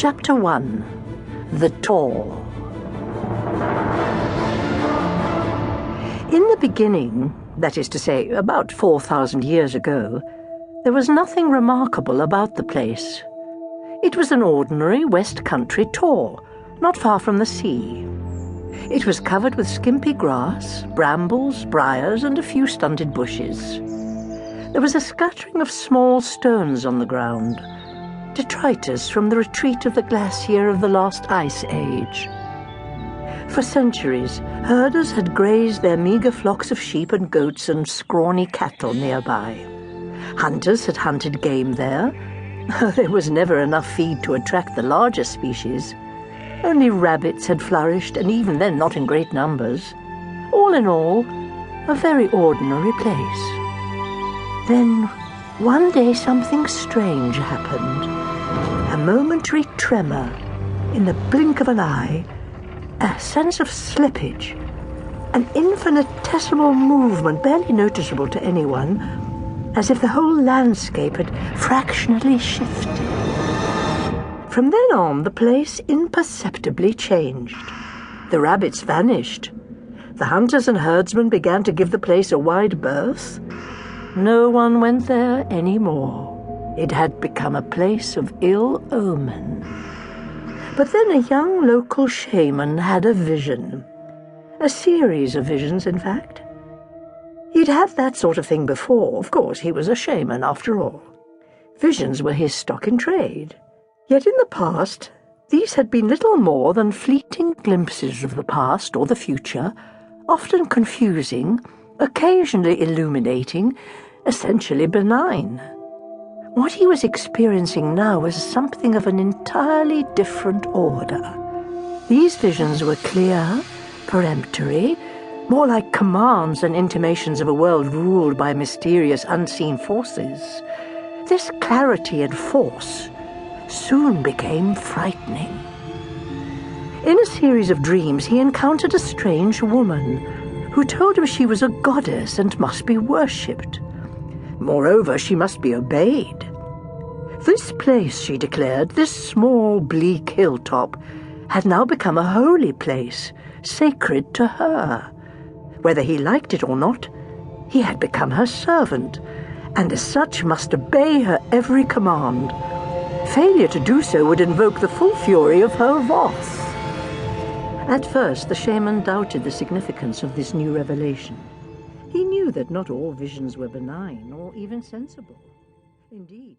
Chapter 1. The Tor. In the beginning, that is to say, about 4,000 years ago, there was nothing remarkable about the place. It was an ordinary West Country tor, not far from the sea. It was covered with skimpy grass, brambles, briars, and a few stunted bushes. There was a scattering of small stones on the ground, detritus from the retreat of the glacier of the last ice age. For centuries, herders had grazed their meagre flocks of sheep and goats and scrawny cattle nearby. Hunters had hunted game there. There was never enough feed to attract the larger species. Only rabbits had flourished, and even then not in great numbers. All in all, a very ordinary place. Then, one day something strange happened. A momentary tremor, in the blink of an eye, a sense of slippage, an infinitesimal movement barely noticeable to anyone, as if the whole landscape had fractionally shifted. From then on, the place imperceptibly changed. The rabbits vanished. The hunters and herdsmen began to give the place a wide berth. No one went there any more. It had become a place of ill omen. But then a young local shaman had a vision. A series of visions, in fact. He'd had that sort of thing before. Of course, he was a shaman, after all. Visions were his stock in trade. Yet in the past, these had been little more than fleeting glimpses of the past or the future, often confusing, occasionally illuminating, essentially benign. What he was experiencing now was something of an entirely different order. These visions were clear, peremptory, more like commands than intimations of a world ruled by mysterious unseen forces. This clarity and force soon became frightening. In a series of dreams, he encountered a strange woman who told him she was a goddess and must be worshipped. Moreover, she must be obeyed. This place, she declared, this small, bleak hilltop, had now become a holy place, sacred to her. Whether he liked it or not, he had become her servant, and as such must obey her every command. Failure to do so would invoke the full fury of her wrath. At first, the shaman doubted the significance of this new revelation. He knew that not all visions were benign or even sensible. Indeed,